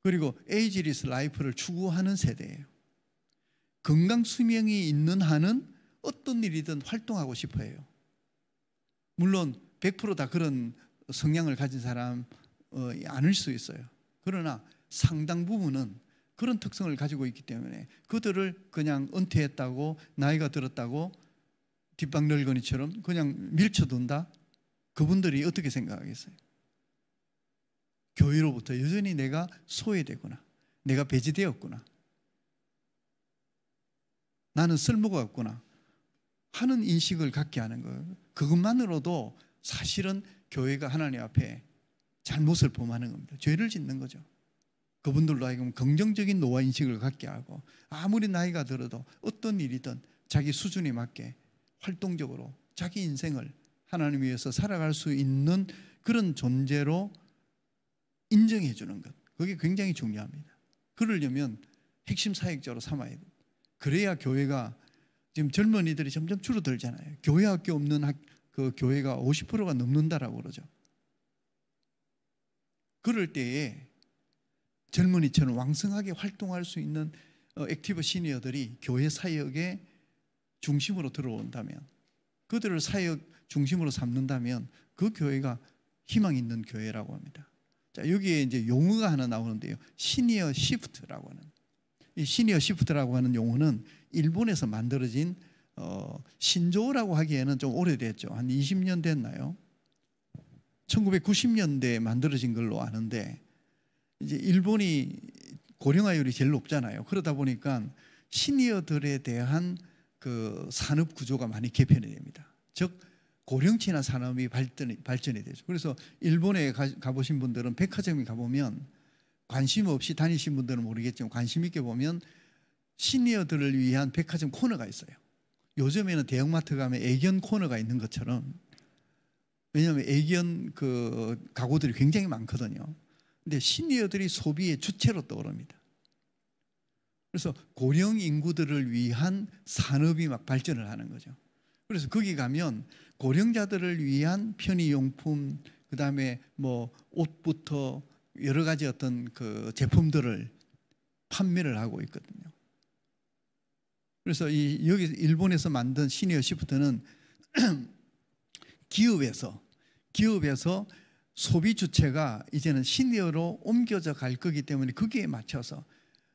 그리고 에이지리스 라이프를 추구하는 세대예요. 건강 수명이 있는 한은 어떤 일이든 활동하고 싶어 해요. 물론 100% 다 그런 성향을 가진 사람 아닐 수 있어요. 그러나 상당 부분은 그런 특성을 가지고 있기 때문에 그들을 그냥 은퇴했다고, 나이가 들었다고 뒷방 늙은이처럼 그냥 밀쳐둔다? 그분들이 어떻게 생각하겠어요? 교회로부터 여전히 내가 소외되구나, 내가 배제되었구나, 나는 쓸모가 없구나 하는 인식을 갖게 하는 거예요. 그것만으로도 사실은 교회가 하나님 앞에 잘못을 범하는 겁니다. 죄를 짓는 거죠. 그분들로 하여금 긍정적인 노화 인식을 갖게 하고, 아무리 나이가 들어도 어떤 일이든 자기 수준에 맞게 활동적으로 자기 인생을 하나님 위해서 살아갈 수 있는 그런 존재로 인정해 주는 것, 그게 굉장히 중요합니다. 그러려면 핵심 사역자로 삼아야 돼요. 그래야 교회가, 지금 젊은이들이 점점 줄어들잖아요. 교회 학교 없는 그 교회가 50%가 넘는다라고 그러죠. 그럴 때에 젊은이처럼 왕성하게 활동할 수 있는 액티브 시니어들이 교회 사역의 중심으로 들어온다면, 그들을 사역 중심으로 삼는다면 그 교회가 희망 있는 교회라고 합니다. 자, 여기에 이제 용어가 하나 나오는데요. 시니어 시프트라고 하는, 이 시니어 시프트라고 하는 용어는 일본에서 만들어진 신조어라고 하기에는 좀 오래됐죠. 한 20년 됐나요? 1990년대에 만들어진 걸로 아는데, 이제 일본이 고령화율이 제일 높잖아요. 그러다 보니까 시니어들에 대한 그 산업 구조가 많이 개편이 됩니다. 즉 고령층화 산업이 발전이 되죠. 그래서 일본에 가보신 분들은 백화점에 가보면 관심 없이 다니신 분들은 모르겠지만 관심 있게 보면 시니어들을 위한 백화점 코너가 있어요. 요즘에는 대형마트 가면 애견 코너가 있는 것처럼, 왜냐하면 애견 그 가구들이 굉장히 많거든요. 근데 시니어들이 소비의 주체로 떠오릅니다. 그래서 고령 인구들을 위한 산업이 막 발전을 하는 거죠. 그래서 거기 가면 고령자들을 위한 편의용품, 그 다음에 뭐 옷부터 여러 가지 어떤 그 제품들을 판매를 하고 있거든요. 그래서 여기 일본에서 만든 시니어 시프트는 기업에서 소비 주체가 이제는 시니어로 옮겨져 갈 거기 때문에 거기에 맞춰서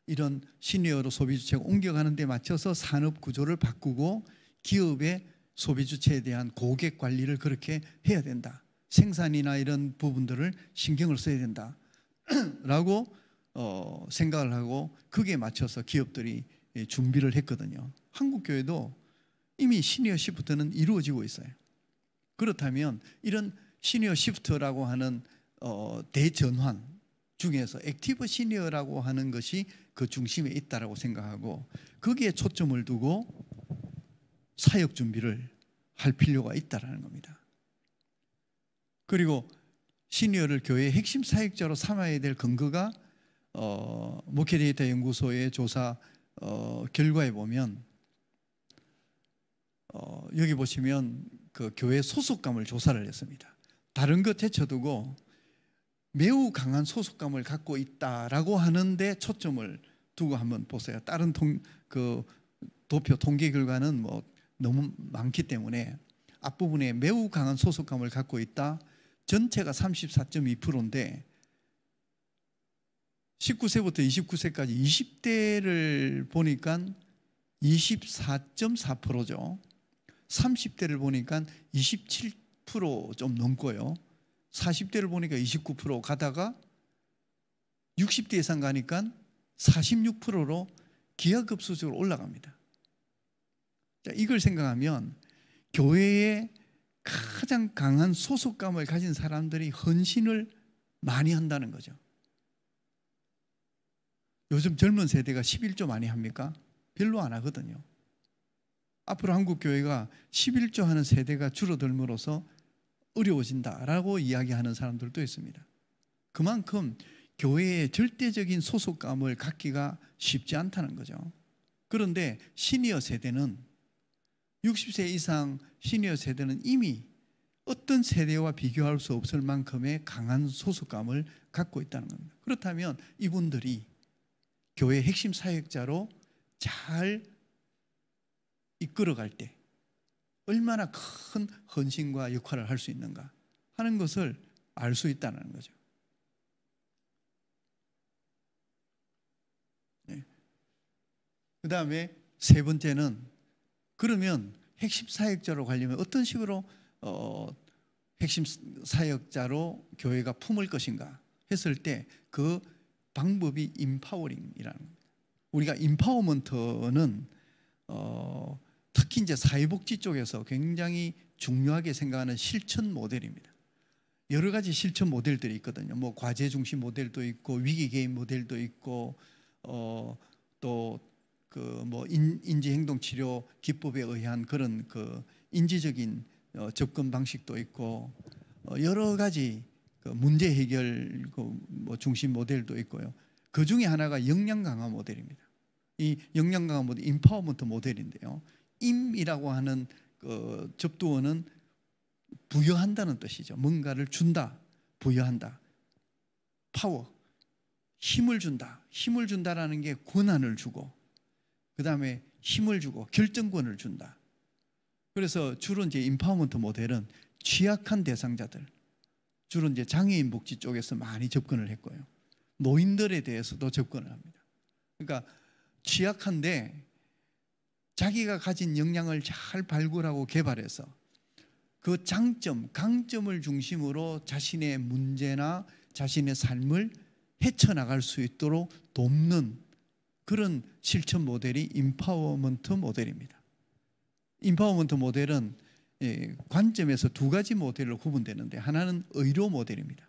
이런 시니어로 소비 주체가 옮겨가는 데 맞춰서 산업 구조를 바꾸고 기업의 소비 주체에 대한 고객 관리를 그렇게 해야 된다. 생산이나 이런 부분들을 신경을 써야 된다 라고 생각을 하고 거기에 맞춰서 기업들이 준비를 했거든요. 한국교회도 이미 시니어 시프트는 이루어지고 있어요. 그렇다면 이런 시니어 시프트라고 하는 대전환 중에서 액티브 시니어라고 하는 것이 그 중심에 있다라고 생각하고 거기에 초점을 두고 사역 준비를 할 필요가 있다라는 겁니다. 그리고 시니어를 교회의 핵심 사역자로 삼아야 될 근거가 목회 데이터 연구소의 조사 결과에 보면 여기 보시면 그 교회 소속감을 조사를 했습니다. 다른 것 제쳐두고 매우 강한 소속감을 갖고 있다라고 하는데 초점을 두고 한번 보세요. 다른 그 도표 통계 결과는 뭐 너무 많기 때문에 앞부분에 매우 강한 소속감을 갖고 있다. 전체가 34.2%인데 19세부터 29세까지 20대를 보니까 24.4%죠. 30대를 보니까 27% 넘고요. 40대를 보니까 29% 가다가 60대 이상 가니까 46%로 기하급수적으로 올라갑니다. 자, 이걸 생각하면 교회에 가장 강한 소속감을 가진 사람들이 헌신을 많이 한다는 거죠. 요즘 젊은 세대가 11조 많이 합니까? 별로 안 하거든요. 앞으로 한국 교회가 11조 하는 세대가 줄어들므로써 어려워진다라고 이야기하는 사람들도 있습니다. 그만큼 교회의 절대적인 소속감을 갖기가 쉽지 않다는 거죠. 그런데 시니어 세대는 60세 이상 시니어 세대는 이미 어떤 세대와 비교할 수 없을 만큼의 강한 소속감을 갖고 있다는 겁니다. 그렇다면 이분들이 교회 핵심 사역자로 잘 이끌어갈 때 얼마나 큰 헌신과 역할을 할 수 있는가 하는 것을 알 수 있다는 거죠. 네. 그 다음에 세 번째는 그러면 핵심 사역자로 가려면 어떤 식으로 핵심 사역자로 교회가 품을 것인가 했을 때 그 방법이 임파워링이라는 겁니다. 우리가 임파워먼트는 특히 이제 사회복지 쪽에서 굉장히 중요하게 생각하는 실천 모델입니다. 여러 가지 실천 모델들이 있거든요. 뭐 과제 중심 모델도 있고 위기 개입 모델도 있고 또 그 뭐 인지 행동 치료 기법에 의한 그런 그 인지적인 접근 방식도 있고 여러 가지 그 문제 해결 뭐 중심 모델도 있고요. 그 중에 하나가 역량 강화 모델입니다. 이 역량 강화 모델, 임파워먼트 모델인데요. 임이라고 하는 그 접두어는 부여한다는 뜻이죠. 뭔가를 준다, 부여한다. 파워, 힘을 준다. 힘을 준다라는 게 권한을 주고, 그 다음에 힘을 주고 결정권을 준다. 그래서 주로 이제 임파워먼트 모델은 취약한 대상자들, 주로 이제 장애인 복지 쪽에서 많이 접근을 했고요. 노인들에 대해서도 접근을 합니다. 그러니까 취약한데 자기가 가진 역량을 잘 발굴하고 개발해서 그 장점, 강점을 중심으로 자신의 문제나 자신의 삶을 헤쳐나갈 수 있도록 돕는 그런 실천 모델이 임파워먼트 모델입니다. 임파워먼트 모델은 관점에서 두 가지 모델로 구분되는데, 하나는 의료 모델입니다.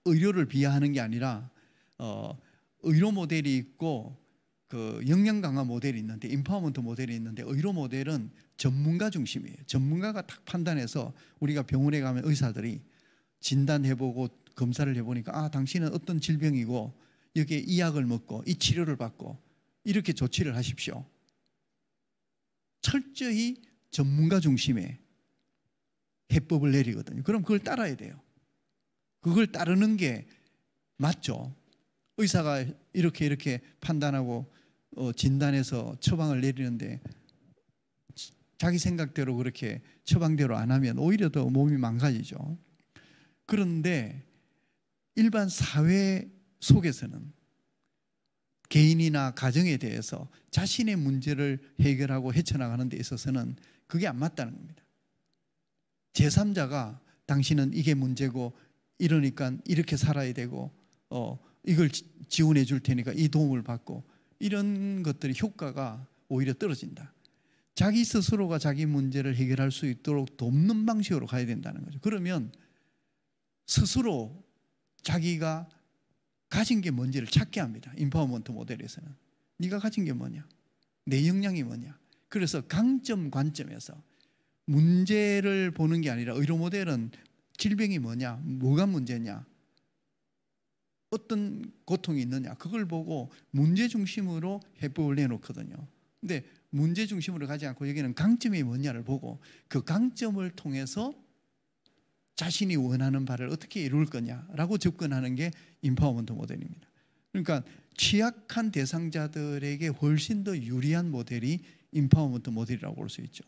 의료를 비하하는 게 아니라 의료 모델이 있고 그 역량 강화 모델이 있는데, 임파워먼트 모델이 있는데, 의료 모델은 전문가 중심이에요. 전문가가 딱 판단해서, 우리가 병원에 가면 의사들이 진단해보고 검사를 해보니까 당신은 어떤 질병이고 여기에 이 약을 먹고 이 치료를 받고 이렇게 조치를 하십시오. 철저히 전문가 중심의 해법을 내리거든요. 그럼 그걸 따라야 돼요. 그걸 따르는 게 맞죠. 의사가 이렇게 판단하고 진단해서 처방을 내리는데 자기 생각대로 그렇게 처방대로 안 하면 오히려 더 몸이 망가지죠. 그런데 일반 사회 속에서는 개인이나 가정에 대해서 자신의 문제를 해결하고 헤쳐나가는 데 있어서는 그게 안 맞다는 겁니다. 제3자가 당신은 이게 문제고 이러니까 이렇게 살아야 되고 이걸 지원해 줄 테니까 이 도움을 받고, 이런 것들이 효과가 오히려 떨어진다. 자기 스스로가 자기 문제를 해결할 수 있도록 돕는 방식으로 가야 된다는 거죠. 그러면 스스로 자기가 가진 게 뭔지를 찾게 합니다. 임파워먼트 모델에서는 네가 가진 게 뭐냐, 내 역량이 뭐냐. 그래서 강점 관점에서 문제를 보는 게 아니라, 의료 모델은 질병이 뭐냐, 뭐가 문제냐, 어떤 고통이 있느냐, 그걸 보고 문제 중심으로 해법을 내놓거든요. 근데 문제 중심으로 가지 않고 여기는 강점이 뭐냐를 보고 그 강점을 통해서 자신이 원하는 바를 어떻게 이룰 거냐라고 접근하는 게 임파워먼트 모델입니다. 그러니까 취약한 대상자들에게 훨씬 더 유리한 모델이 임파워먼트 모델이라고 볼 수 있죠.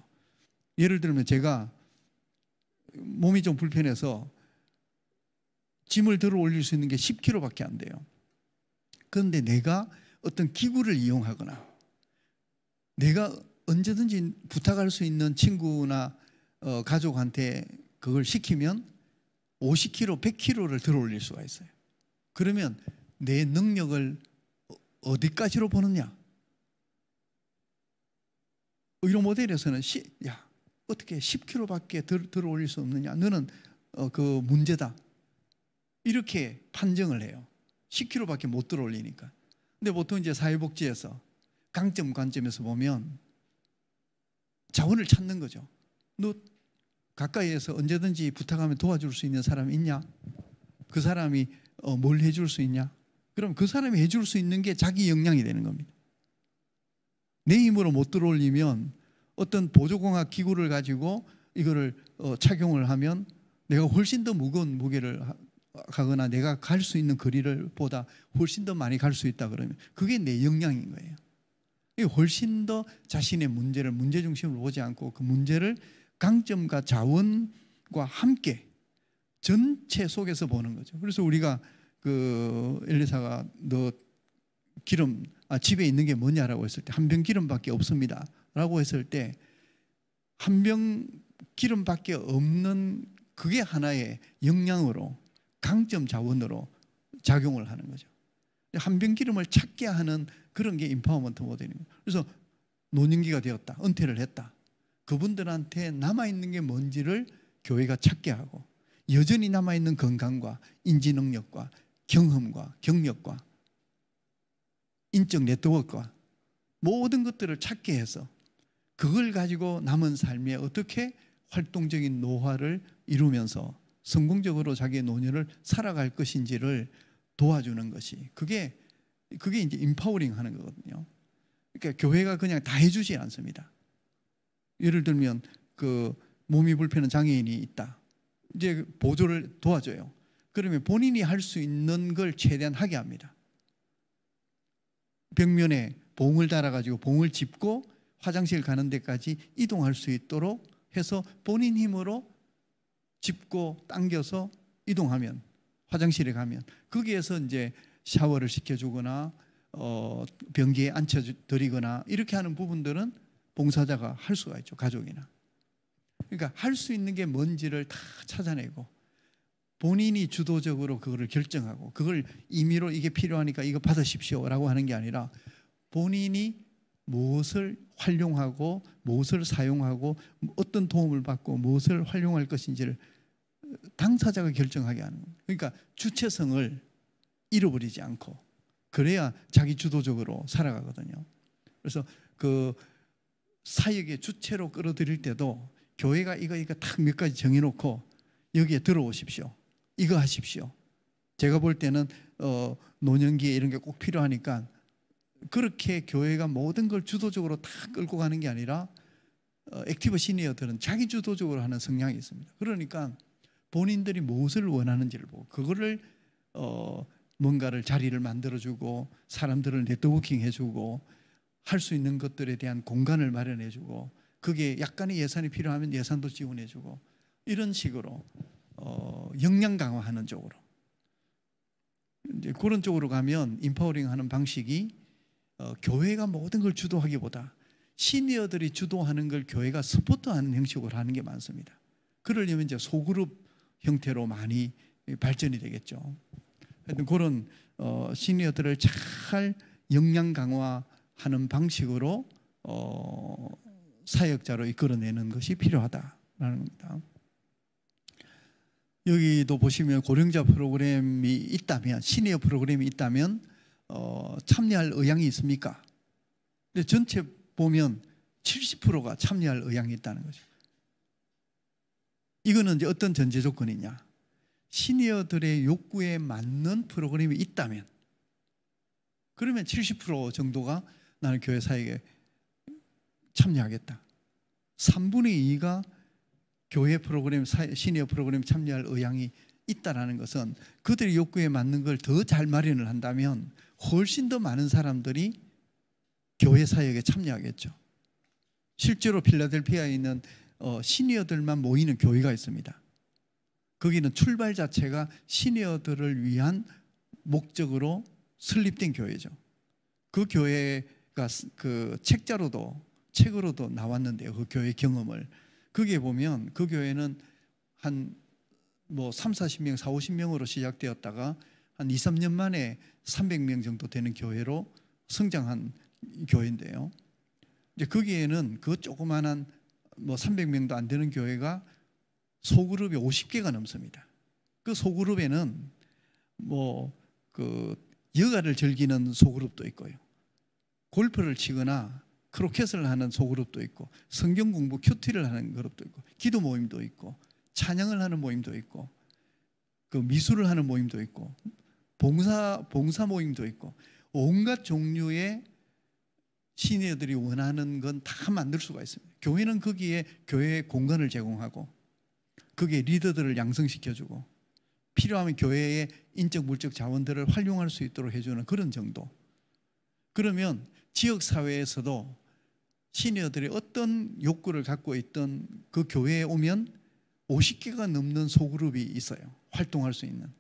예를 들면 제가 몸이 좀 불편해서 짐을 들어 올릴 수 있는 게 10kg밖에 안 돼요. 그런데 내가 어떤 기구를 이용하거나 내가 언제든지 부탁할 수 있는 친구나 가족한테 그걸 시키면 50kg, 100kg를 들어 올릴 수가 있어요. 그러면 내 능력을 어디까지로 보느냐? 의료 모델에서는 어떻게 10kg밖에 들어 올릴 수 없느냐? 너는 그 문제다. 이렇게 판정을 해요. 10kg밖에 못 들어 올리니까. 근데 보통 이제 사회복지에서 강점 관점에서 보면 자원을 찾는 거죠. 너 가까이에서 언제든지 부탁하면 도와줄 수 있는 사람이 있냐? 그 사람이 뭘 해줄 수 있냐? 그럼 그 사람이 해줄 수 있는 게 자기 역량이 되는 겁니다. 내 힘으로 못 들어올리면 어떤 보조공학 기구를 가지고 이거를 착용을 하면 내가 훨씬 더 무거운 무게를 가거나 내가 갈 수 있는 거리를 보다 훨씬 더 많이 갈 수 있다 그러면 그게 내 역량인 거예요. 훨씬 더 자신의 문제를 문제 중심으로 보지 않고 그 문제를 강점과 자원과 함께 전체 속에서 보는 거죠. 그래서 우리가 그 엘리사가 너 기름 집에 있는 게 뭐냐라고 했을 때 한 병 기름밖에 없습니다 라고 했을 때 한 병 기름밖에 없는 그게 하나의 역량으로 강점 자원으로 작용을 하는 거죠. 한 병 기름을 찾게 하는 그런 게 임파워먼트 모델입니다. 그래서 노년기가 되었다, 은퇴를 했다. 그분들한테 남아있는 게 뭔지를 교회가 찾게 하고 여전히 남아있는 건강과 인지능력과 경험과 경력과 인적 네트워크와 모든 것들을 찾게 해서 그걸 가지고 남은 삶에 어떻게 활동적인 노화를 이루면서 성공적으로 자기의 노년을 살아갈 것인지를 도와주는 것이 그게 이제 임파워링 하는 거거든요. 그러니까 교회가 그냥 다 해주지 않습니다. 예를 들면 그 몸이 불편한 장애인이 있다. 이제 보조를 도와줘요. 그러면 본인이 할 수 있는 걸 최대한 하게 합니다. 벽면에 봉을 달아가지고 봉을 짚고 화장실 가는 데까지 이동할 수 있도록 해서 본인 힘으로 짚고 당겨서 이동하면 화장실에 가면 거기에서 이제 샤워를 시켜주거나 변기에 앉혀드리거나 이렇게 하는 부분들은 봉사자가 할 수가 있죠. 가족이나. 그러니까 할 수 있는 게 뭔지를 다 찾아내고 본인이 주도적으로 그거를 결정하고 그걸 임의로 이게 필요하니까 이거 받으십시오라고 하는 게 아니라 본인이 무엇을 활용하고 무엇을 사용하고 어떤 도움을 받고 무엇을 활용할 것인지를 당사자가 결정하게 하는 겁니다. 그러니까 주체성을 잃어버리지 않고 그래야 자기 주도적으로 살아가거든요. 그래서 그 사역의 주체로 끌어들일 때도 교회가 이거 딱 몇 가지 정해놓고 여기에 들어오십시오. 이거 하십시오. 제가 볼 때는 노년기에 이런 게 꼭 필요하니까 그렇게 교회가 모든 걸 주도적으로 다 끌고 가는 게 아니라 액티브 시니어들은 자기 주도적으로 하는 성향이 있습니다. 그러니까 본인들이 무엇을 원하는지를 보고 그거를 뭔가를 자리를 만들어주고 사람들을 네트워킹 해주고 할 수 있는 것들에 대한 공간을 마련해주고 그게 약간의 예산이 필요하면 예산도 지원해주고 이런 식으로 역량 강화하는 쪽으로 이제 그런 쪽으로 가면 인파워링하는 방식이 교회가 모든 걸 주도하기보다 시니어들이 주도하는 걸 교회가 서포트하는 형식으로 하는 게 많습니다. 그러려면 이제 소그룹 형태로 많이 발전이 되겠죠. 하여튼 그런 시니어들을 잘 역량 강화하는 방식으로 사역자로 이끌어내는 것이 필요하다라는 겁니다. 여기도 보시면 고령자 프로그램이 있다면 시니어 프로그램이 있다면 참여할 의향이 있습니까? 근데 전체 보면 70%가 참여할 의향이 있다는 거죠. 이거는 이제 어떤 전제 조건이냐? 시니어들의 욕구에 맞는 프로그램이 있다면 그러면 70% 정도가 나는 교회 사역에 참여하겠다. 3분의 2가 교회 프로그램, 시니어 프로그램 참여할 의향이 있다는 것은 그들의 욕구에 맞는 걸 더 잘 마련을 한다면 훨씬 더 많은 사람들이 교회 사역에 참여하겠죠. 실제로 필라델피아에 있는 시니어들만 모이는 교회가 있습니다. 거기는 출발 자체가 시니어들을 위한 목적으로 설립된 교회죠. 그 교회가 그 책으로도 나왔는데요. 그 교회 경험을 거기에 보면 그 교회는 한 30, 40명, 40, 50명으로 시작되었다가 한 2, 3년 만에 300명 정도 되는 교회로 성장한 교회인데요. 이제 거기에는 그 조그만한 300명도 안 되는 교회가 소그룹이 50개가 넘습니다. 그 소그룹에는 그 여가를 즐기는 소그룹도 있고요. 골프를 치거나 크로켓을 하는 소그룹도 있고 성경 공부 큐티를 하는 그룹도 있고 기도 모임도 있고 찬양을 하는 모임도 있고 그 미술을 하는 모임도 있고 봉사 모임도 있고 온갖 종류의 시니어들이 원하는 건 다 만들 수가 있습니다. 교회는 거기에 교회의 공간을 제공하고 거기에 리더들을 양성시켜주고 필요하면 교회의 인적 물적 자원들을 활용할 수 있도록 해주는 그런 정도. 그러면 지역사회에서도 시니어들이 어떤 욕구를 갖고 있던 그 교회에 오면 50개가 넘는 소그룹이 있어요. 활동할 수 있는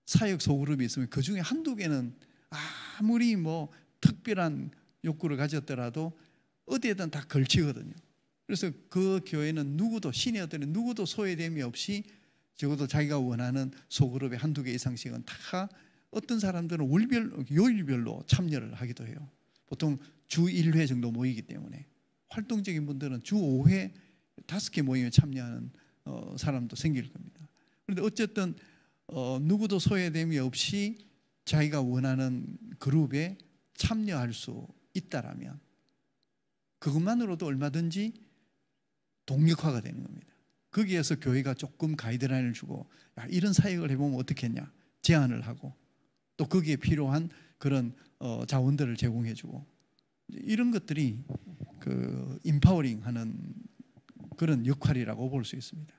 사역 소그룹이 있으면 그 중에 한두 개는 아무리 특별한 욕구를 가졌더라도 어디에든 다 걸치거든요. 그래서 그 교회는 시니어들은 누구도 소외됨이 없이 적어도 자기가 원하는 소그룹에 한두 개 이상씩은 다 어떤 사람들은 요일별로 참여를 하기도 해요. 보통 주 1회 정도 모이기 때문에 활동적인 분들은 주 5회 5개 모임에 참여하는 사람도 생길 겁니다. 그런데 어쨌든 누구도 소외됨이 없이 자기가 원하는 그룹에 참여할 수 있다라면 그것만으로도 얼마든지 동력화가 되는 겁니다. 거기에서 교회가 조금 가이드라인을 주고 이런 사역을 해보면 어떻겠냐 제안을 하고 또 거기에 필요한 그런 자원들을 제공해주고 이런 것들이 그 인파워링하는 그런 역할이라고 볼 수 있습니다.